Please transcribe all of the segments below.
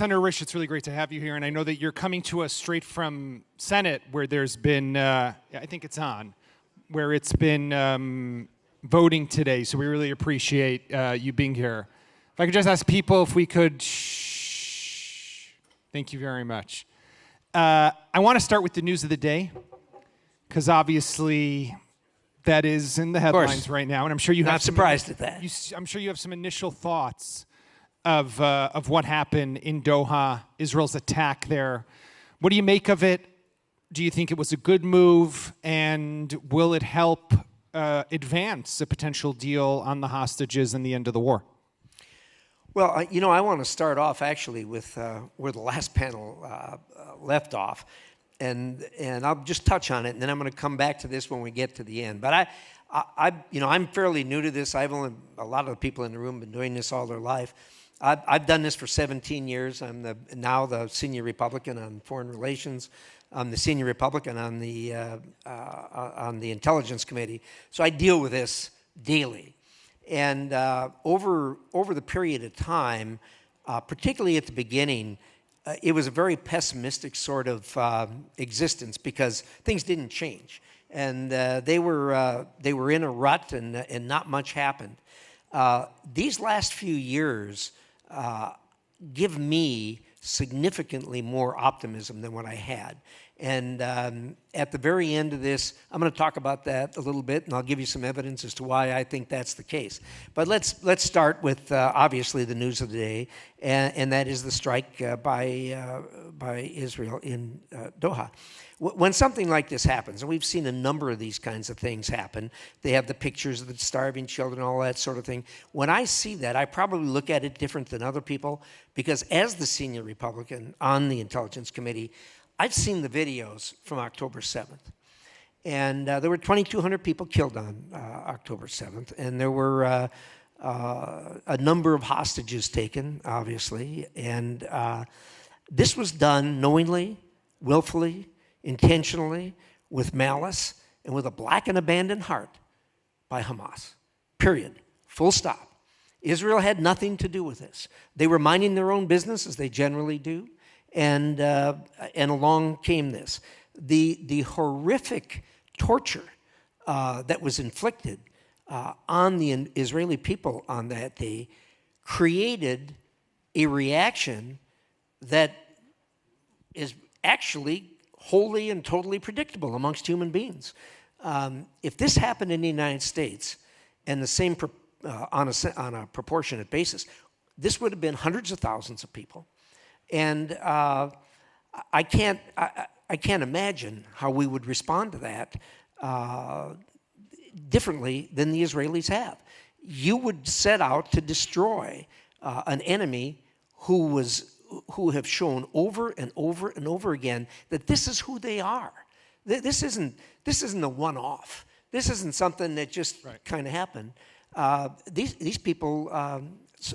Senator Risch, it's really great to have you here, and I know that you're coming to us straight from Senate, where there's been, I think it's on, where it's been voting today, so we really appreciate you being here. If I could just ask people if we could, shh. Thank you very much. I want to start with the news of the day, because obviously that is in the headlines right now, and I'm sure you have not surprised at that. I'm sure you have some initial thoughts of what happened in Doha, Israel's attack there. What do you make of it? Do you think it was a good move, and will it help advance a potential deal on the hostages and the end of the war? Well, I want to start off actually with where the last panel left off, and I'll just touch on it, and then I'm going to come back to this when we get to the end. But I'm fairly new to this. A lot of the people in the room have been doing this all their life. I've done this for 17 years. I'm now the senior Republican on foreign relations. I'm the senior Republican on the Intelligence Committee. So I deal with this daily. And over the period of time, particularly at the beginning, it was a very pessimistic sort of existence because things didn't change, and they were in a rut, and not much happened. These last few years give me significantly more optimism than what I had. And at the very end of this, I'm going to talk about that a little bit, and I'll give you some evidence as to why I think that's the case. But let's start with obviously the news of the day, and that is the strike by Israel in Doha. When something like this happens, and we've seen a number of these kinds of things happen, they have the pictures of the starving children, all that sort of thing. When I see that, I probably look at it different than other people, because as the senior Republican on the Intelligence Committee, I've seen the videos from October 7th. And there were 2,200 people killed on October 7th, and there were a number of hostages taken, obviously. And this was done knowingly, willfully, intentionally, with malice, and with a black and abandoned heart by Hamas. Period. Full stop. Israel had nothing to do with this. They were minding their own business, as they generally do, and along came this. The horrific torture that was inflicted on the Israeli people on that day created a reaction that is actually wholly and totally predictable amongst human beings. If this happened in the United States, and the same on a proportionate basis, this would have been hundreds of thousands of people. And I can't imagine how we would respond to that differently than the Israelis have. You would set out to destroy an enemy who have shown over and over and over again that this is who they are. This isn't a one-off. This isn't something that just kind of happened. These people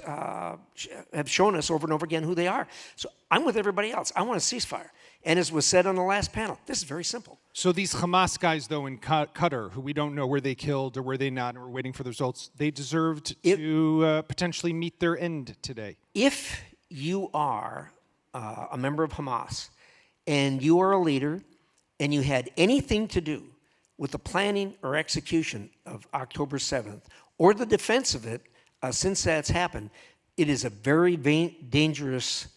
have shown us over and over again who they are. So I'm with everybody else. I want a ceasefire. And as was said on the last panel, this is very simple. So these Hamas guys, though, in Qatar, who we don't know were they killed or were they not, and we're waiting for the results, they deserved to potentially meet their end today. If you are a member of Hamas, and you are a leader, and you had anything to do with the planning or execution of October 7th, or the defense of it, since that's happened, it is a very dangerous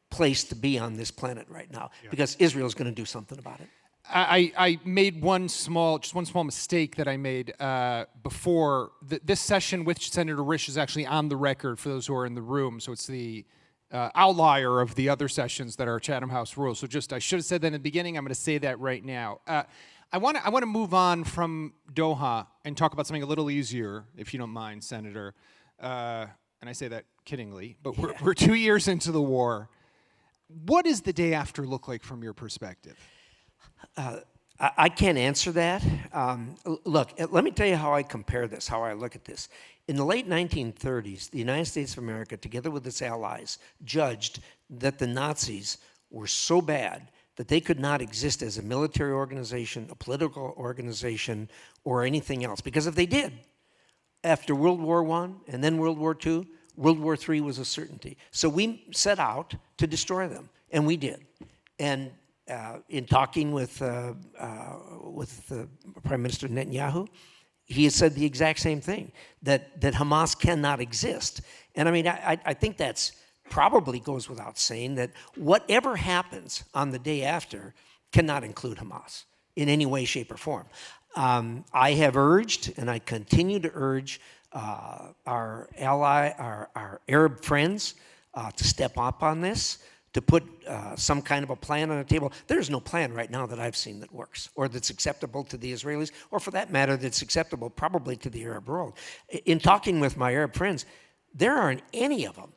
place to be on this planet right now, because Israel is going to do something about it. I made one small mistake that I made before. This session with Senator Risch is actually on the record for those who are in the room, so it's the outlier of the other sessions that are Chatham House rules. So I should have said that in the beginning. I'm going to say that right now. I want to move on from Doha and talk about something a little easier, if you don't mind, Senator. And I say that kiddingly, but we're 2 years into the war. What does the day after look like from your perspective? I can't answer that. Look, let me tell you how I compare this, how I look at this. In the late 1930s, the United States of America, together with its allies, judged that the Nazis were so bad that they could not exist as a military organization, a political organization, or anything else. Because if they did, after World War I and then World War II, World War III was a certainty. So we set out to destroy them, and we did. And in talking with Prime Minister Netanyahu, he has said the exact same thing, that Hamas cannot exist. And I mean, I think that's probably goes without saying, that whatever happens on the day after cannot include Hamas in any way, shape, or form. I have urged, and I continue to urge, our Arab friends to step up on this, to put some kind of a plan on the table. There's no plan right now that I've seen that works, or that's acceptable to the Israelis, or for that matter, that's acceptable probably to the Arab world. In talking with my Arab friends, there aren't any of them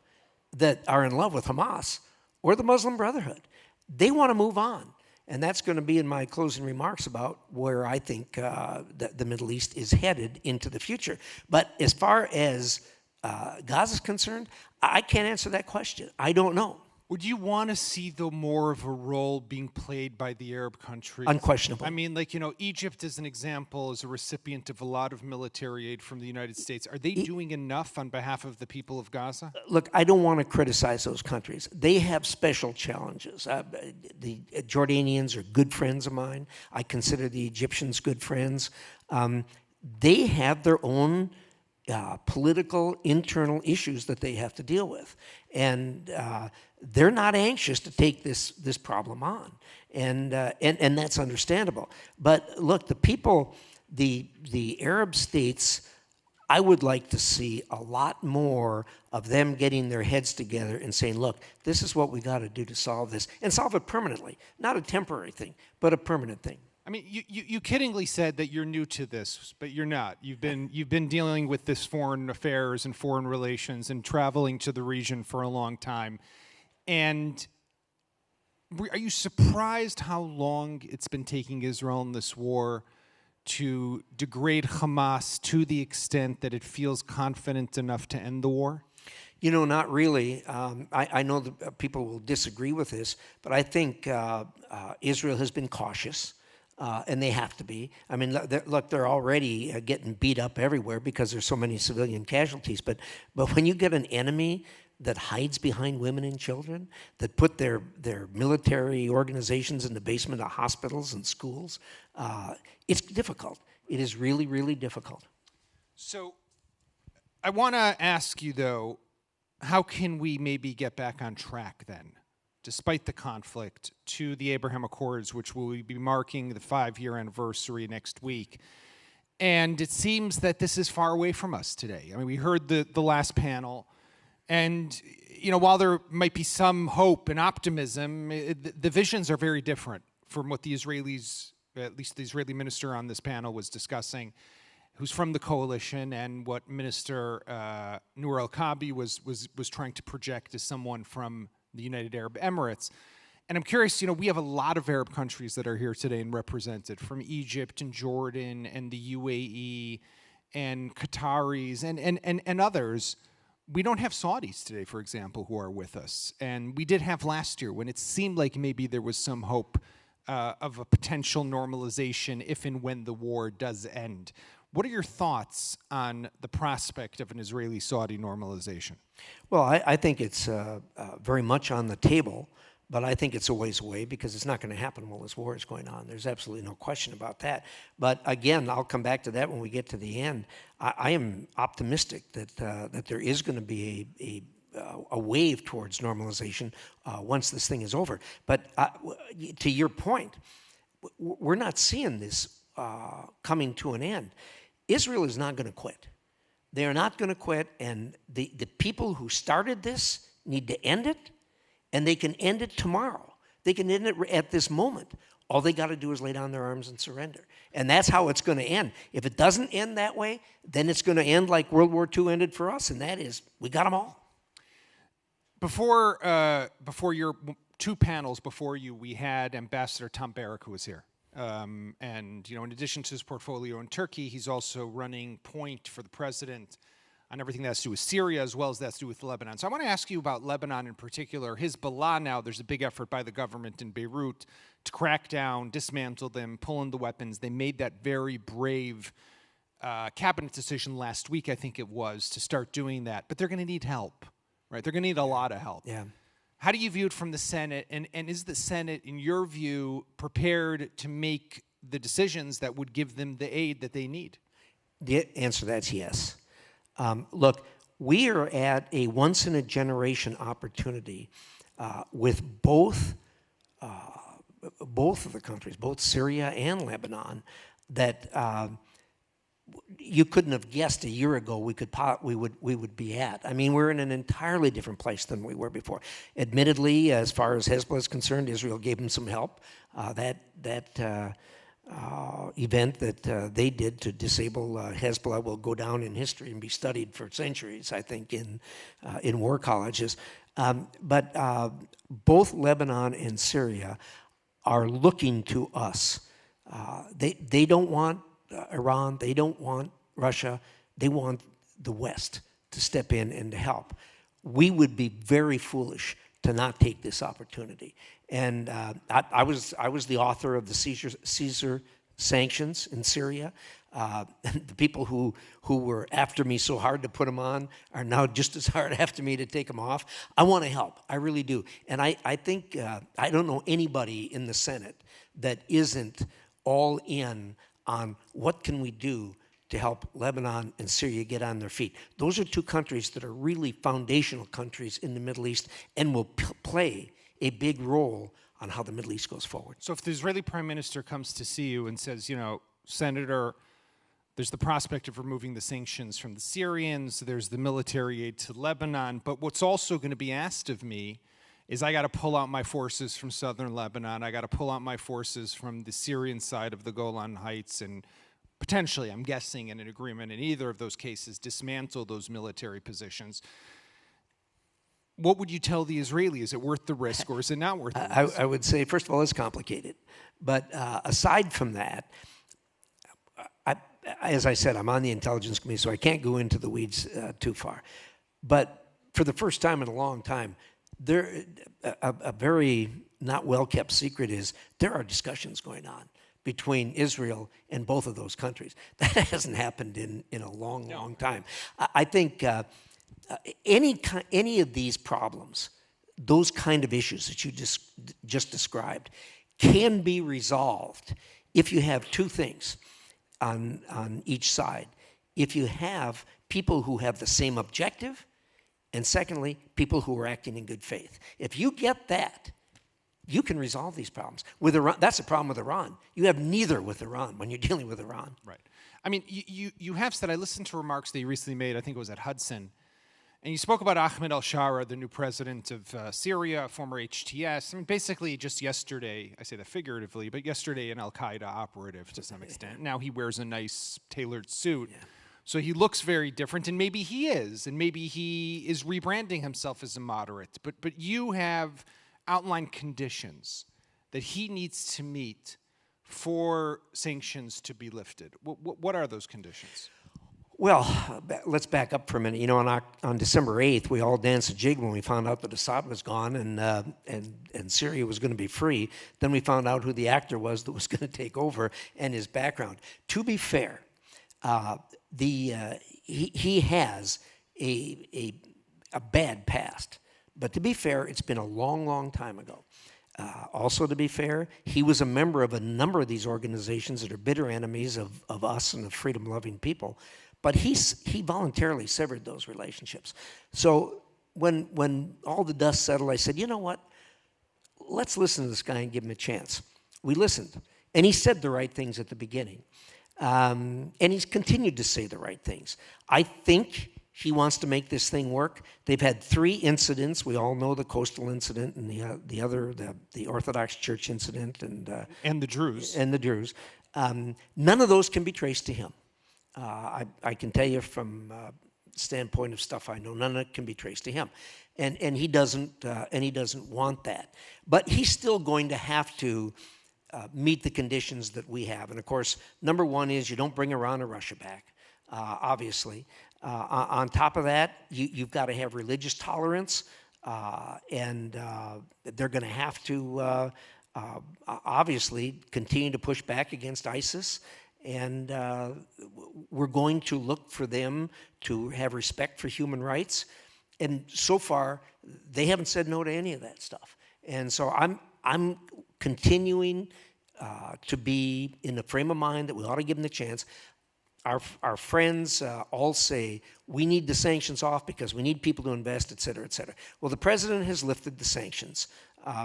that are in love with Hamas or the Muslim Brotherhood. They want to move on. And that's going to be in my closing remarks about where I think the Middle East is headed into the future. But as far as Gaza is concerned, I can't answer that question. I don't know. Would you want to see, though, more of a role being played by the Arab countries? Unquestionable. I mean, like, Egypt, as an example, is a recipient of a lot of military aid from the United States. Are they doing enough on behalf of the people of Gaza? Look, I don't want to criticize those countries. They have special challenges. The Jordanians are good friends of mine. I consider the Egyptians good friends. They have their own political, internal issues that they have to deal with. And they're not anxious to take this problem on, and that's understandable. But look, the people, the Arab states, I would like to see a lot more of them getting their heads together and saying, look, this is what we got to do to solve this, and solve it permanently, not a temporary thing, but a permanent thing. I mean, you kiddingly said that you're new to this, but you're not. You've been dealing with this foreign affairs and foreign relations and traveling to the region for a long time. And are you surprised how long it's been taking Israel in this war to degrade Hamas to the extent that it feels confident enough to end the war? Not really. I know that people will disagree with this, but I think Israel has been cautious. And they have to be. I mean, look, they're already getting beat up everywhere because there's so many civilian casualties. But when you get an enemy that hides behind women and children, that put their military organizations in the basement of hospitals and schools, it's difficult. It is really, really difficult. So I want to ask you, though, how can we maybe get back on track then, despite the conflict, to the Abraham Accords, which will be marking the 5-year anniversary next week? And it seems that this is far away from us today. I mean, we heard the last panel, and while there might be some hope and optimism, the visions are very different from what the Israelis, at least the Israeli minister on this panel, was discussing, who's from the coalition, and what Minister Noor El-Kabi was trying to project as someone from the United Arab Emirates. And I'm curious, we have a lot of Arab countries that are here today and represented, from Egypt and Jordan and the UAE and Qataris and others. We don't have Saudis today, for example, who are with us. And we did have last year when it seemed like maybe there was some hope of a potential normalization if and when the war does end. What are your thoughts on the prospect of an Israeli-Saudi normalization? Well, I think it's very much on the table, but I think it's a ways away because it's not going to happen while this war is going on. There's absolutely no question about that. But again, I'll come back to that when we get to the end. I am optimistic that there is going to be a wave towards normalization once this thing is over. But to your point, we're not seeing this coming to an end. Israel is not going to quit. They are not going to quit, and the people who started this need to end it, and they can end it tomorrow. They can end it at this moment. All they got to do is lay down their arms and surrender. And that's how it's going to end. If it doesn't end that way, then it's going to end like World War II ended for us, and that is, we got them all. Before your two panels before you, we had Ambassador Tom Barrack, who was here. And, in addition to his portfolio in Turkey, he's also running point for the president on everything that has to do with Syria as well as that has to do with Lebanon. So I want to ask you about Lebanon in particular. Hezbollah now, there's a big effort by the government in Beirut to crack down, dismantle them, pull in the weapons. They made that very brave cabinet decision last week, I think it was, to start doing that. But they're going to need help, right? They're going to need a lot of help. Yeah. How do you view it from the Senate? And is the Senate, in your view, prepared to make the decisions that would give them the aid that they need? The answer to that's yes. Look, we are at a once-in-a-generation opportunity with both of the countries, both Syria and Lebanon, that you couldn't have guessed a year ago we would be at. I mean, we're in an entirely different place than we were before. Admittedly, as far as Hezbollah is concerned, Israel gave them some help. That event that they did to disable Hezbollah will go down in history and be studied for centuries, I think, in war colleges. But both Lebanon and Syria are looking to us. They don't want Iran, they don't want Russia, they want the West to step in and to help. We would be very foolish to not take this opportunity. And I was the author of the Caesar sanctions in Syria. The people who were after me so hard to put them on are now just as hard after me to take them off. I want to help. I really do. And I think, I don't know anybody in the Senate that isn't all in on what can we do to help Lebanon and Syria get on their feet. Those are two countries that are really foundational countries in the Middle East and will play a big role on how the Middle East goes forward. So if the Israeli prime minister comes to see you and says, Senator, there's the prospect of removing the sanctions from the Syrians, there's the military aid to Lebanon, but what's also going to be asked of me is I got to pull out my forces from southern Lebanon, I got to pull out my forces from the Syrian side of the Golan Heights, and potentially, I'm guessing, in an agreement in either of those cases, dismantle those military positions. What would you tell the Israeli? Is it worth the risk, or is it not worth the risk? I would say, first of all, it's complicated. But aside from that, as I said, I'm on the Intelligence Committee, so I can't go into the weeds too far. But for the first time in a long time, a very not well-kept secret is there are discussions going on between Israel and both of those countries. That hasn't happened in a long time. I think any of these problems, those kind of issues that you just described, can be resolved if you have two things on each side. If you have people who have the same objective, and secondly, people who are acting in good faith. If you get that, you can resolve these problems. With Iran, that's the problem with Iran. You have neither with Iran when you're dealing with Iran. Right. I mean, you have said, I listened to remarks that you recently made, I think it was at Hudson, and you spoke about Ahmed al-Shara, the new president of Syria, former HTS. I mean, basically just yesterday, I say that figuratively, but yesterday an al-Qaeda operative to some extent. Now he wears a nice tailored suit. Yeah. So he looks very different, and maybe he is, and maybe he is rebranding himself as a moderate. But you have outlined conditions that he needs to meet for sanctions to be lifted. What are those conditions? Well, let's back up for a minute. On December 8th, we all danced a jig when we found out that Assad was gone and Syria was going to be free. Then we found out who the actor was that was going to take over and his background. To be fair, he has a bad past. But to be fair, it's been a long time ago. Also, to be fair, he was a member of a number of these organizations that are bitter enemies of us and of freedom-loving people. But he voluntarily severed those relationships. So when all the dust settled, I said, you know what? Let's listen to this guy and give him a chance. We listened. And he said the right things at the beginning. And he's continued to say the right things. I think he wants to make this thing work. They've had 3 incidents. We all know the coastal incident and the Orthodox Church incident and the Druze. And the Druze. None of those can be traced to him. I can tell you from standpoint of stuff I know, none of it can be traced to him, and he doesn't want that. But he's still going to have to meet the conditions that we have. And of course, number one is you don't bring Iran or Russia back, obviously. On top of that, you've got to have religious tolerance, and they're going to have to obviously continue to push back against ISIS. and we're going to look for them to have respect for human rights. And so far, they haven't said no to any of that stuff. And so I'm continuing to be in the frame of mind that we ought to give them the chance. Our friends all say we need the sanctions off because we need people to invest, et cetera, et cetera. Well, the president has lifted the sanctions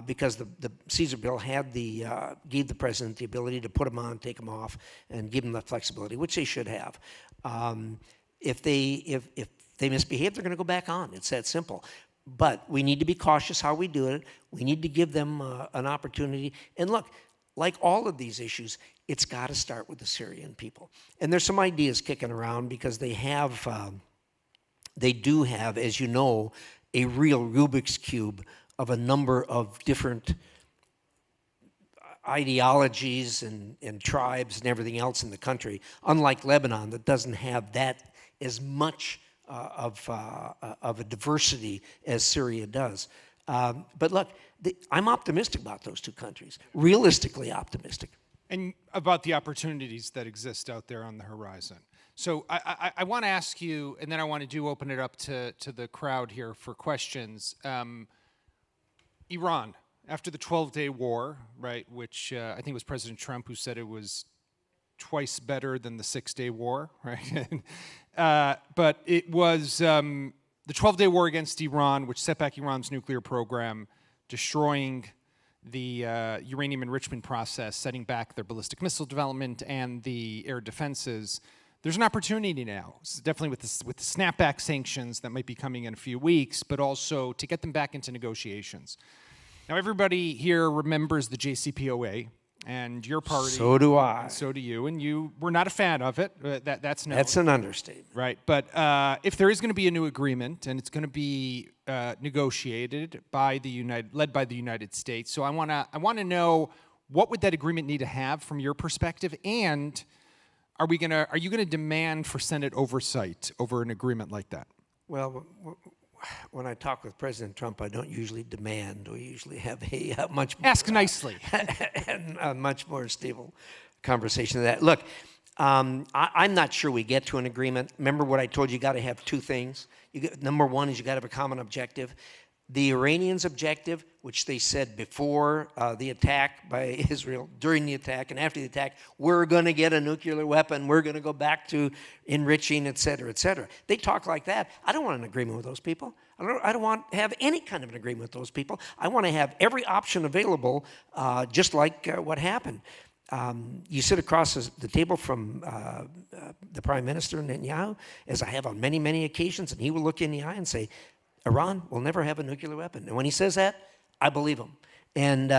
because the Caesar bill had gave the president the ability to put them on, take them off, and give them the flexibility, which they should have. If they misbehave, they're going to go back on. It's that simple. But we need to be cautious how we do it. We need to give them an opportunity. And look, like all of these issues, it's got to start with the Syrian people. And there's some ideas kicking around because they do have, as you know, a real Rubik's Cube of a number of different ideologies and tribes and everything else in the country, unlike Lebanon that doesn't have that as much of a diversity as Syria does. But look, I'm optimistic about those two countries, realistically optimistic. And about the opportunities that exist out there on the horizon. So I want to ask you, and then I want to open it up to the crowd here for questions. Iran, after the 12-day war, right, which I think it was President Trump who said it was twice better than the 6-day war, right? But it was the 12-day war against Iran, which set back Iran's nuclear program, destroying the uranium enrichment process, setting back their ballistic missile development and the air defenses. There's an opportunity now, definitely with the snapback sanctions that might be coming in a few weeks, but also to get them back into negotiations. Now, everybody here remembers the JCPOA and your party. So do I. So do you, and you were not a fan of it. That's known. That's an understatement. Right, but if there is going to be a new agreement, and it's going to be negotiated by led by the United States, so I want to know what would that agreement need to have from your perspective, and are you going to demand for Senate oversight over an agreement like that? Well, when I talk with President Trump, I don't usually demand. We usually have a much more, ask nicely and a much more stable conversation than that. Look, I'm not sure we get to an agreement. Remember what I told you? You got to have two things. Number one is you got to have a common objective. The Iranians' objective, which they said before the attack by Israel, during the attack and after the attack, we're going to get a nuclear weapon, we're going to go back to enriching, et cetera, et cetera. They talk like that. I don't want an agreement with those people. I don't want to have any kind of an agreement with those people. I want to have every option available, just like what happened. You sit across the table from the Prime Minister, Netanyahu, as I have on many, many occasions, and he will look you in the eye and say, Iran will never have a nuclear weapon. And when he says that, I believe him. And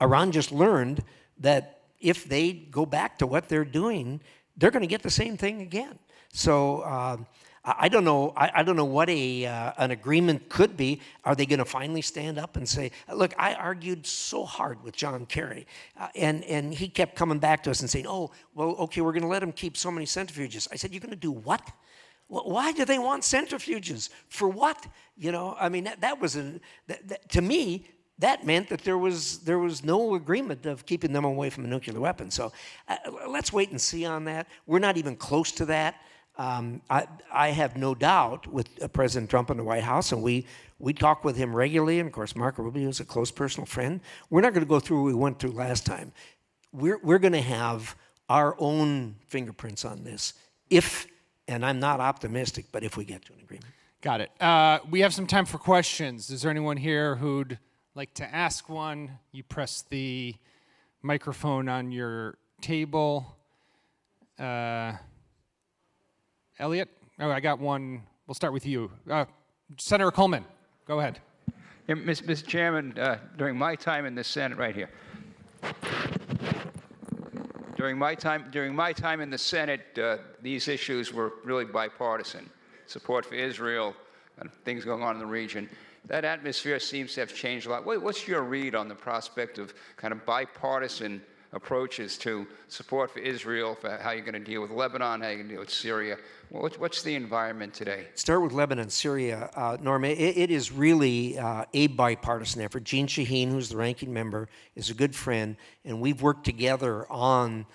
Iran just learned that if they go back to what they're doing, they're going to get the same thing again. So I don't know. I don't know what an agreement could be. Are they going to finally stand up and say, "Look, I argued so hard with John Kerry, and he kept coming back to us and saying, oh, well, okay, we're going to let him keep so many centrifuges." I said, "You're going to do what? Why do they want centrifuges? For what?" You know, I mean, to me, that meant that there was no agreement of keeping them away from a nuclear weapon. So let's wait and see on that. We're not even close to that. I have no doubt with President Trump in the White House, and we talk with him regularly, and of course Marco Rubio is a close personal friend. We're not going to go through what we went through last time. We're going to have our own fingerprints on this and I'm not optimistic, but if we get to an agreement. Got it. We have some time for questions. Is there anyone here who'd like to ask one? You press the microphone on your table. Elliot? Oh, I got one. We'll start with you. Senator Coleman, go ahead. Yeah, Mr. Chairman, during my time in the Senate, right here. During my time in the Senate, these issues were really bipartisan. Support for Israel and things going on in the region. That atmosphere seems to have changed a lot. What's your read on the prospect of kind of bipartisan approaches to support for Israel, for how you're going to deal with Lebanon, how you're going to deal with Syria? What's the environment today? Start with Lebanon, Syria. Norma, it is really a bipartisan effort. Jeanne Shaheen, who's the ranking member, is a good friend, and we've worked together on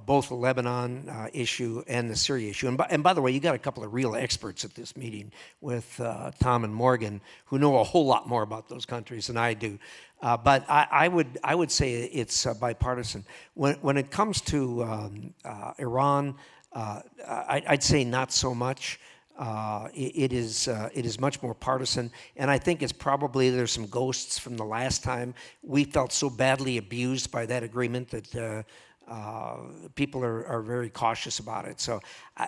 both the Lebanon issue and the Syria issue. And by the way, you got a couple of real experts at this meeting with Tom and Morgan who know a whole lot more about those countries than I do. But I would say it's bipartisan. When it comes to Iran, I'd say not so much. It is much more partisan, and I think it's probably there's some ghosts from the last time. We felt so badly abused by that agreement that people are very cautious about it. So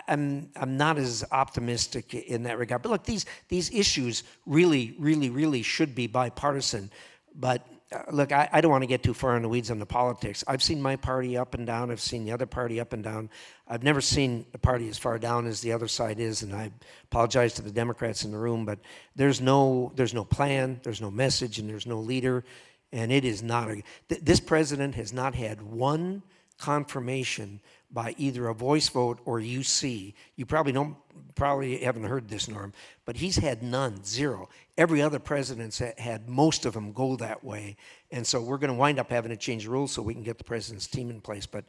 I'm not as optimistic in that regard. But look, these issues really should be bipartisan. But look, I don't want to get too far in the weeds on the politics. I've seen my party up and down. I've seen the other party up and down. I've never seen a party as far down as the other side is, and I apologize to the Democrats in the room, but there's no plan, there's no message, and there's no leader, and it is not this president has not had one confirmation by either a voice vote or UC. You probably haven't heard this, Norm, but he's had none, zero. Every other president's had most of them go that way, and so we're going to wind up having to change the rules so we can get the president's team in place. But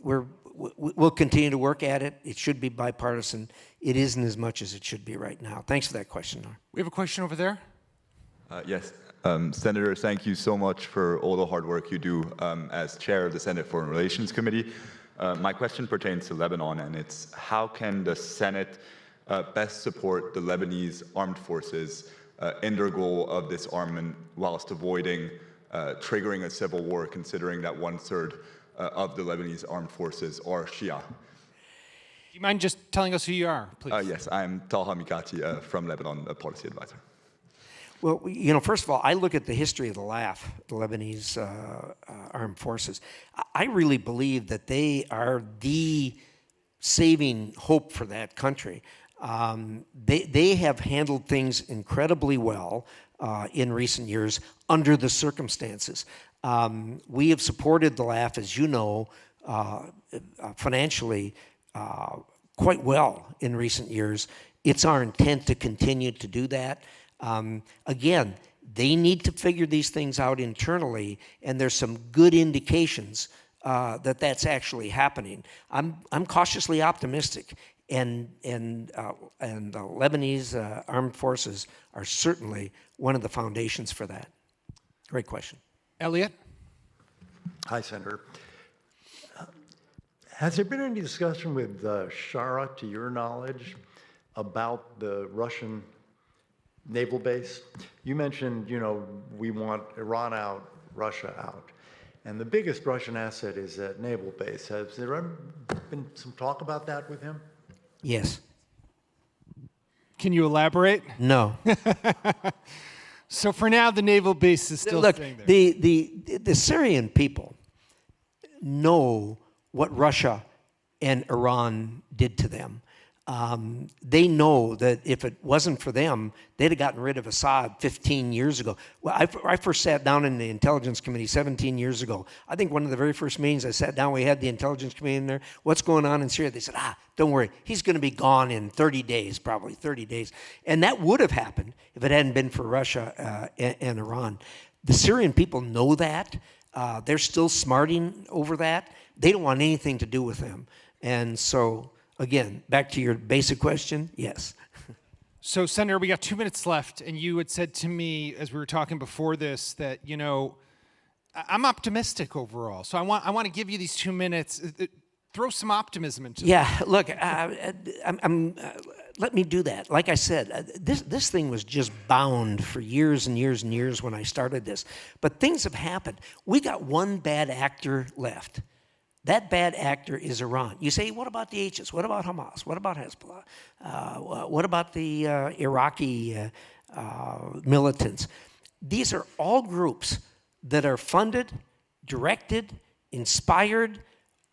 we'll continue to work at it. It should be bipartisan. It isn't as much as it should be right now. Thanks for that question, Norm. We have a question over there. Yes. Senator, thank you so much for all the hard work you do as chair of the Senate Foreign Relations Committee. My question pertains to Lebanon, and it's how can the Senate best support the Lebanese armed forces in their goal of disarmament whilst avoiding triggering a civil war, considering that 1/3 of the Lebanese armed forces are Shia? Do you mind just telling us who you are, please? Yes, I'm Talha Mikati from Lebanon, a policy advisor. Well, you know, first of all, I look at the history of the LAF, the Lebanese armed forces. I really believe that they are the saving hope for that country. They have handled things incredibly well in recent years under the circumstances. We have supported the LAF, as you know, financially quite well in recent years. It's our intent to continue to do that. Again, they need to figure these things out internally, and there's some good indications that that's actually happening. I'm cautiously optimistic, and the Lebanese armed forces are certainly one of the foundations for that. Great question. Elliot? Hi, Senator. Has there been any discussion with Shara, to your knowledge, about the Russian naval base? You mentioned, you know, we want Iran out, Russia out. And the biggest Russian asset is that naval base. Has there ever been some talk about that with him? Yes. Can you elaborate? No. So for now, the naval base is still Look, staying there. the Syrian people know what Russia and Iran did to them. They know that if it wasn't for them, they'd have gotten rid of Assad 15 years ago. Well, I first sat down in the Intelligence Committee 17 years ago. I think one of the very first meetings I sat down, we had the Intelligence Committee in there. What's going on in Syria? They said, don't worry. He's going to be gone in 30 days, probably 30 days. And that would have happened if it hadn't been for Russia and Iran. The Syrian people know that. They're still smarting over that. They don't want anything to do with them. And so, again, back to your basic question, yes. So, Senator, we got 2 minutes left, and you had said to me as we were talking before this that, you know, I'm optimistic overall. So I want to give you these 2 minutes. Throw some optimism into it. Yeah, look, let me do that. Like I said, this thing was just bound for years and years and years when I started this. But things have happened. We got one bad actor left. That bad actor is Iran. You say, what about the H's? What about Hamas? What about Hezbollah? What about the Iraqi militants? These are all groups that are funded, directed, inspired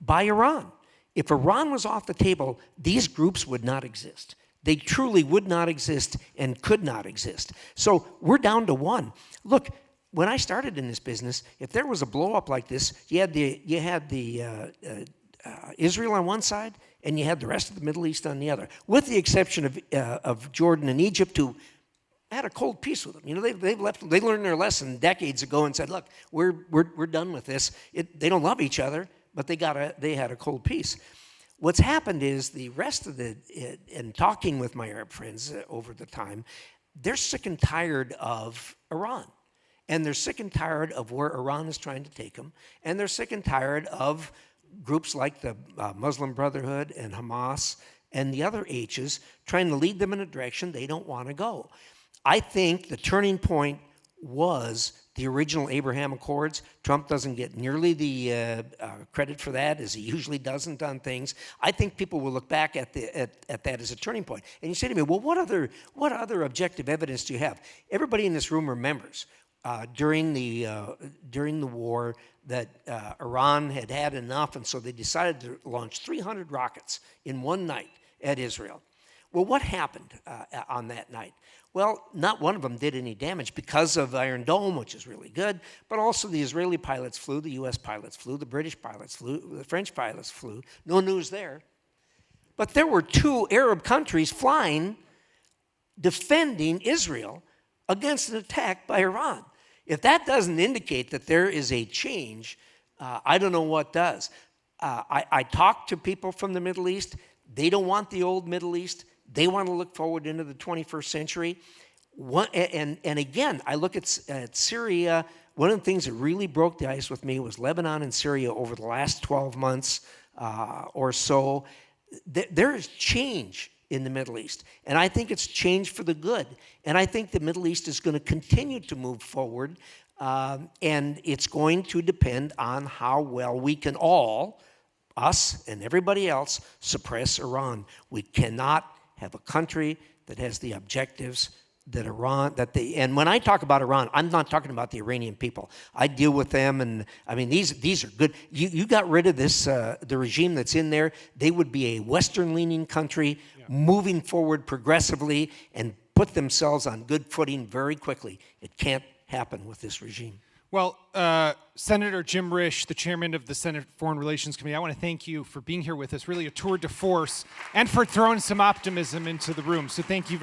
by Iran. If Iran was off the table, these groups would not exist. They truly would not exist and could not exist. So we're down to one. Look, when I started in this business, if there was a blow-up like this, you had the Israel on one side, and you had the rest of the Middle East on the other, with the exception of Jordan and Egypt, who had a cold peace with them. You know, they learned their lesson decades ago and said, "Look, we're done with this." They don't love each other, but they had a cold peace. What's happened is the rest of in talking with my Arab friends over the time, they're sick and tired of Iran. And they're sick and tired of where Iran is trying to take them. And they're sick and tired of groups like the Muslim Brotherhood and Hamas and the other H's trying to lead them in a direction they don't want to go. I think the turning point was the original Abraham Accords. Trump doesn't get nearly the credit for that, as he usually doesn't on things. I think people will look back at that as a turning point. And you say to me, well, what other objective evidence do you have? Everybody in this room remembers during the war that Iran had enough, and so they decided to launch 300 rockets in one night at Israel. Well, what happened on that night? Well, not one of them did any damage because of Iron Dome, which is really good, but also the Israeli pilots flew, the US pilots flew, the British pilots flew, the French pilots flew. No news there. But there were 2 Arab countries flying, defending Israel against an attack by Iran. If that doesn't indicate that there is a change, I don't know what does. I talk to people from the Middle East. They don't want the old Middle East. They want to look forward into the 21st century. And again, I look at Syria. One of the things that really broke the ice with me was Lebanon and Syria over the last 12 months or so. There is change in the Middle East. And I think it's changed for the good. And I think the Middle East is going to continue to move forward. And it's going to depend on how well we can all, us and everybody else, suppress Iran. We cannot have a country that has the objectives that and when I talk about Iran, I'm not talking about the Iranian people. I deal with them, and I mean, these are good. You got rid of this, the regime that's in there, they would be a Western-leaning country, moving forward progressively and put themselves on good footing very quickly. It can't happen with this regime. Well, Senator Jim Risch, the chairman of the Senate Foreign Relations Committee, I want to thank you for being here with us, really a tour de force, and for throwing some optimism into the room. So thank you very